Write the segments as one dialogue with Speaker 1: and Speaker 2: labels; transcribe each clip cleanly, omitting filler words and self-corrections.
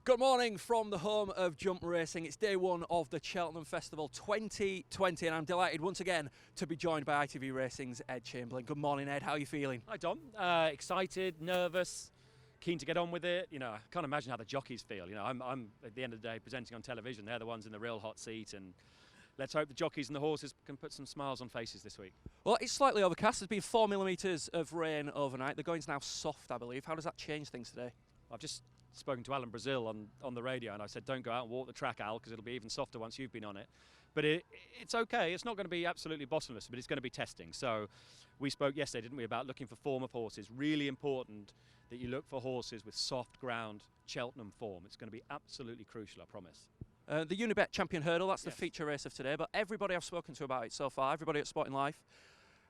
Speaker 1: Good morning from the home of jump racing. It's day one of the Cheltenham Festival 2020 and I'm delighted once again to be joined by ITV Racing's Ed Chamberlin. Good morning, Ed. How are you feeling?
Speaker 2: Hi, Dom. Excited, nervous, keen to get on with it. You know, I can't imagine how the jockeys feel. You know, I'm at the end of the day presenting on television. They're the ones in the real hot seat, and let's hope the jockeys and the horses can put some smiles on faces this week.
Speaker 1: Well, it's slightly overcast. There's been 4 millimetres of rain overnight. The going's now soft, I believe. How does that change things today?
Speaker 2: I've just spoken to Alan Brazil on the radio, and I said, don't go out and walk the track, Al, because it'll be even softer once you've been on it. But it's okay. It's not going to be absolutely bottomless, but it's going to be testing. So we spoke yesterday, didn't we, about looking for form of horses. Really important that you look for horses with soft ground Cheltenham form. It's going to be absolutely crucial, I promise.
Speaker 1: The Unibet Champion Hurdle, that's
Speaker 2: Yes.
Speaker 1: the feature race of today, but everybody I've spoken to about it so far, everybody at Sporting Life,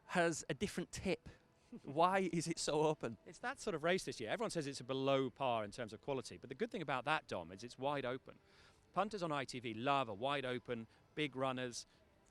Speaker 1: has a different tip. Why is it so open?
Speaker 2: It's that sort of race this year. Everyone says it's a below par in terms of quality, but the good thing about that, Dom, is it's wide open. Punters on ITV love a wide open, big runners,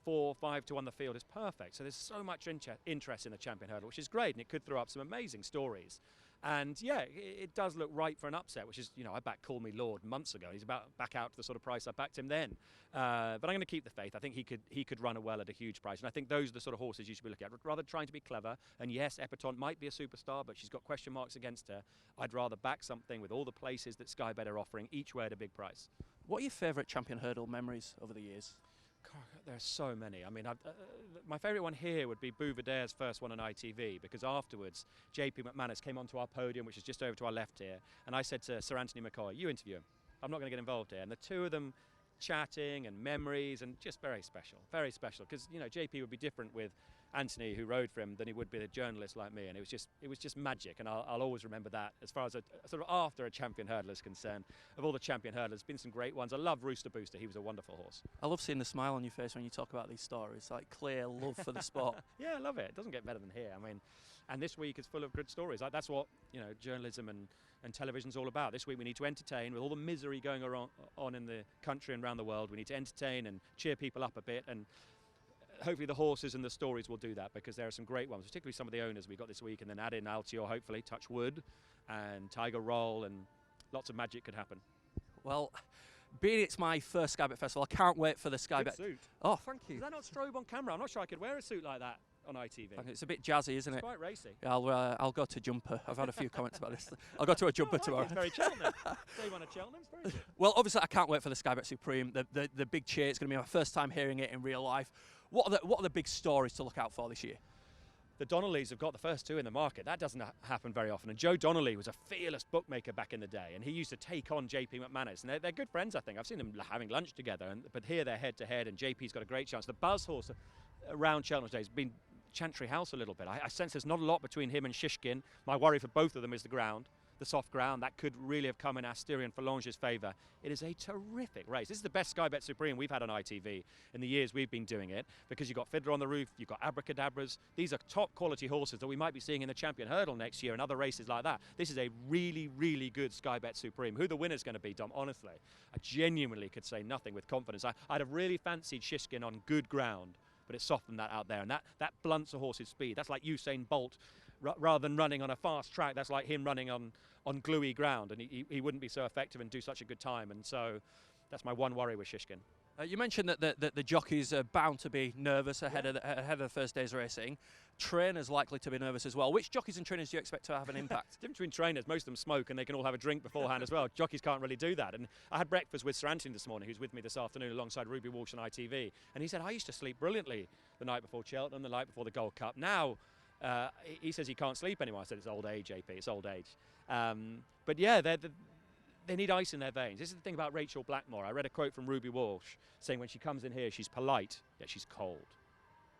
Speaker 2: 4, 5 to 1 the field is perfect. So there's so much interest in the Champion Hurdle, which is great, and it could throw up some amazing stories. And yeah, it does look right for an upset, which is, you know, I backed Call Me Lord months ago. He's about back out to the sort of price I backed him then. But I'm going to keep the faith. I think he could run well at a huge price. And I think those are the sort of horses you should be looking at, rather trying to be clever. And yes, Epatante might be a superstar, but she's got question marks against her. I'd rather back something with all the places that Sky Bet are offering, each way at a big price.
Speaker 1: What are your favourite Champion Hurdle memories over the years?
Speaker 2: God, there are so many. I mean, my favourite one here would be Bouverdare's first one on ITV, because afterwards JP McManus came onto our podium, which is just over to our left here, and I said to Sir Anthony McCoy, you interview him, I'm not going to get involved here. And the two of them chatting and memories, and just very special, because, you know, JP would be different with Anthony, who rode for him, than he would be a journalist like me, and it was just magic, and I'll always remember that. As far as a sort of after a Champion Hurdler is concerned, of all the Champion Hurdlers, been some great ones. I love Rooster Booster. He was a wonderful horse.
Speaker 1: I love seeing the smile on your face when you talk about these stories, like clear love for the sport.
Speaker 2: Yeah, I love it. It doesn't get better than here. I mean, and this week is full of good stories. Like, that's what, you know, journalism and television's all about. This week we need to entertain. With all the misery going on in the country and around the world, we need to entertain and cheer people up a bit, and hopefully the horses and the stories will do that, because there are some great ones, particularly some of the owners we got this week, and then add in Altior, hopefully, touch wood, and Tiger Roll, and lots of magic could happen.
Speaker 1: Well, being it's my first Sky Bet Festival, I can't wait for the Sky Bet.
Speaker 2: Suit.
Speaker 1: Oh, thank you.
Speaker 2: Is that not strobe on camera? I'm not sure I could wear a suit like that on ITV.
Speaker 1: It's a bit jazzy, isn't it?
Speaker 2: It's quite racy.
Speaker 1: Yeah, I'll go to jumper. I've had a few comments about this. I'll go to a jumper tomorrow.
Speaker 2: It's very Cheltenham. Day one at Cheltenham. It's very good.
Speaker 1: Well, obviously, I can't wait for the Sky Bet Supreme. The big cheer. It's going to be my first time hearing it in real life. What are the big stories to look out for this year?
Speaker 2: The Donnellys have got the first two in the market. That doesn't happen very often. And Joe Donnelly was a fearless bookmaker back in the day, and he used to take on JP McManus. And they're good friends, I think. I've seen them having lunch together. But here they're head to head, and JP's got a great chance. The buzz horse around Cheltenham today has been Chantry House a little bit. I sense there's not a lot between him and Shishkin. My worry for both of them is the ground. The soft ground, that could really have come in Asterion Forlange's favour. It is a terrific race. This is the best Sky Bet Supreme we've had on ITV in the years we've been doing it, because you've got Fiddler on the Roof, you've got Abracadabras. These are top quality horses that we might be seeing in the Champion Hurdle next year and other races like that. This is a really, really good Sky Bet Supreme. Who the winner's going to be, Dom, honestly, I genuinely could say nothing with confidence. I'd have really fancied Shishkin on good ground, but it's softened that out there, and that blunts a horse's speed. That's like Usain Bolt. Rather than running on a fast track, that's like him running on gluey ground, and he wouldn't be so effective and do such a good time. And so that's my one worry with Shishkin.
Speaker 1: You mentioned that the jockeys are bound to be nervous ahead of the first day's racing. Trainers likely to be nervous as well. Which jockeys and trainers do you expect to have an impact?
Speaker 2: Difference between trainers, most of them smoke and they can all have a drink beforehand as well. Jockeys can't really do that. And I had breakfast with Sir Anthony this morning, who's with me this afternoon alongside Ruby Walsh on ITV. And he said, I used to sleep brilliantly the night before Cheltenham, the night before the Gold Cup. Now, he says he can't sleep anymore. I said, it's old age, JP, it's old age. But yeah, they need ice in their veins. This is the thing about Rachel Blackmore. I read a quote from Ruby Walsh saying when she comes in here, she's polite, yet she's cold.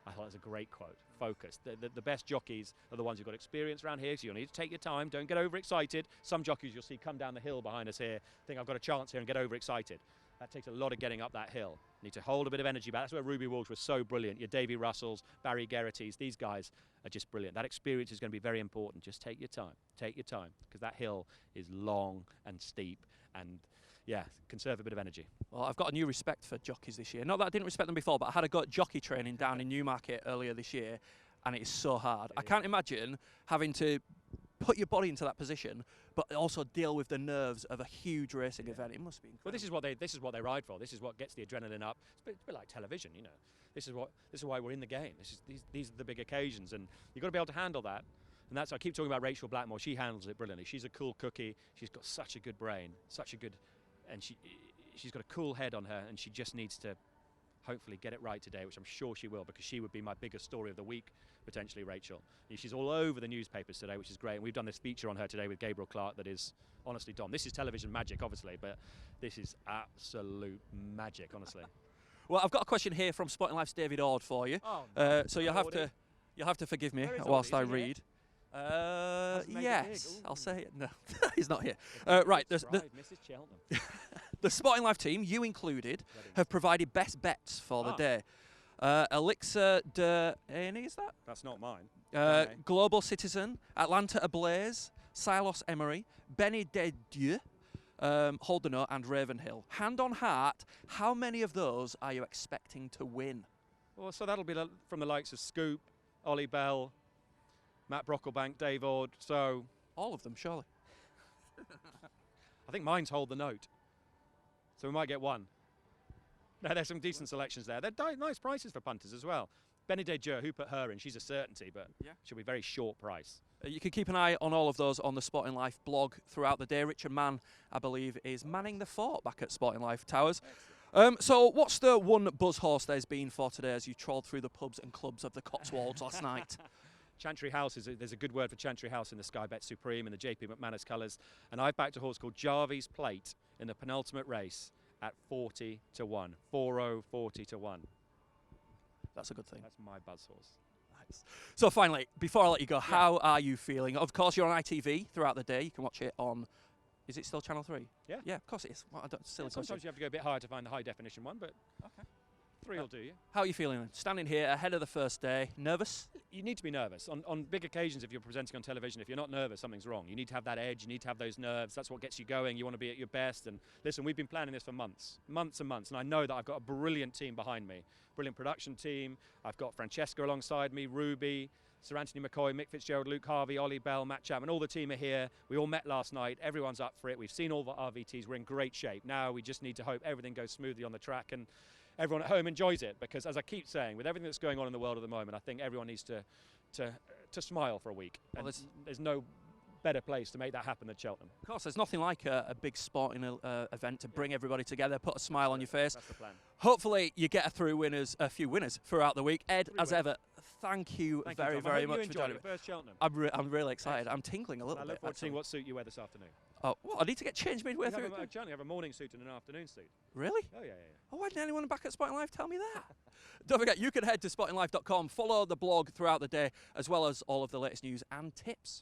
Speaker 2: I thought it was a great quote. Focused. The best jockeys are the ones who've got experience around here, so you'll need to take your time. Don't get overexcited. Some jockeys you'll see come down the hill behind us here, think I've got a chance here, and get overexcited. That takes a lot of getting up that hill. Need to hold a bit of energy back. That's where Ruby Walsh was so brilliant. Your Davy Russells, Barry Geraghty's, these guys are just brilliant. That experience is going to be very important. Just take your time. Take your time, because that hill is long and steep, and yeah, conserve a bit of energy.
Speaker 1: Well, I've got a new respect for jockeys this year. Not that I didn't respect them before, but I had a go at jockey training down in Newmarket earlier this year, and it is so hard. I can't imagine having to put your body into that position, but also deal with the nerves of a huge racing event. It must be incredible.
Speaker 2: Well, this is what they ride for. This is what gets the adrenaline up. It's a bit like television, you know. This is why we're in the game. These are the big occasions, and you've got to be able to handle that. And I keep talking about Rachel Blackmore. She handles it brilliantly. She's a cool cookie. She's got such a good brain, and she's got a cool head on her, and she just needs to hopefully get it right today, which I'm sure she will, because she would be my biggest story of the week, potentially, Rachel. She's all over the newspapers today, which is great. And we've done this feature on her today with Gabriel Clark that is, honestly, Dom, this is television magic, obviously, but this is absolute magic, honestly.
Speaker 1: Well, I've got a question here from Sporting Life's David Ord for you. Oh, so you'll have to forgive me whilst I read. Yes, I'll say it. No, he's not here. Right,
Speaker 2: Mrs. Cheltenham.
Speaker 1: The Sporting Life team, you included, have provided best bets for the day. Elixir de Aini, is that?
Speaker 2: That's not mine.
Speaker 1: Global Citizen, Atlanta Ablaze, Silos Emery, Benny de Dieu, Hold the Note, and Ravenhill. Hand on heart, how many of those are you expecting to win?
Speaker 2: Well, so that'll be from the likes of Scoop, Ollie Bell, Matt Brocklebank, Dave Ord. So
Speaker 1: all of them, surely.
Speaker 2: I think mine's Hold the Note. So we might get one. No, there's some decent selections there. They're nice prices for punters as well. Benny de Dieu, who put her in? She's a certainty, but she'll be very short price.
Speaker 1: You can keep an eye on all of those on the Sporting Life blog throughout the day. Richard Mann, I believe, is manning the fort back at Sporting Life Towers. So what's the one buzz horse there's been for today as you trolled through the pubs and clubs of the Cotswolds last night?
Speaker 2: Chantry House, there's a good word for Chantry House in the Sky Bet Supreme in the JP McManus colours. And I've backed a horse called Jarvis Plate in the penultimate race at 40 to 1. 4-0, 40 to 1.
Speaker 1: That's a good thing.
Speaker 2: That's my buzz horse.
Speaker 1: Nice. So finally, before I let you go, how are you feeling? Of course, you're on ITV throughout the day. You can watch it on, is it still Channel 3?
Speaker 2: Yeah.
Speaker 1: Yeah, of course it is. Well,
Speaker 2: sometimes you have to go a bit higher to find the high definition one, but
Speaker 1: okay.
Speaker 2: 3 will do you.
Speaker 1: How are you feeling then? Standing here ahead of the first day, nervous?
Speaker 2: You need to be nervous. On big occasions, if you're presenting on television, if you're not nervous, something's wrong. You need to have that edge, you need to have those nerves. That's what gets you going. You want to be at your best. And listen, we've been planning this for months and months. And I know that I've got a brilliant team behind me. Brilliant production team. I've got Francesca alongside me, Ruby, Sir Anthony McCoy, Mick Fitzgerald, Luke Harvey, Ollie Bell, Matt Chapman. All the team are here. We all met last night. Everyone's up for it. We've seen all the RVTs. We're in great shape. Now we just need to hope everything goes smoothly on the track and everyone at home enjoys it, because as I keep saying, with everything that's going on in the world at the moment, I think everyone needs to smile for a week. Well, there's no better place to make that happen than Cheltenham.
Speaker 1: Of course, there's nothing like a big sporting event to bring everybody together, put a smile on your face.
Speaker 2: That's the plan.
Speaker 1: Hopefully you get a few winners throughout the week. Ed, as ever, thank you very much for joining me.
Speaker 2: First Cheltenham.
Speaker 1: I'm really excited. I'm tingling a little bit.
Speaker 2: I look forward to seeing what suit you wear this afternoon.
Speaker 1: Oh, well, I need to get changed midway through.
Speaker 2: You have a morning suit and an afternoon suit.
Speaker 1: Really?
Speaker 2: Oh, yeah.
Speaker 1: Oh, why didn't anyone back at Sporting Life tell me that? Don't forget, you can head to sportinglife.com, follow the blog throughout the day, as well as all of the latest news and tips.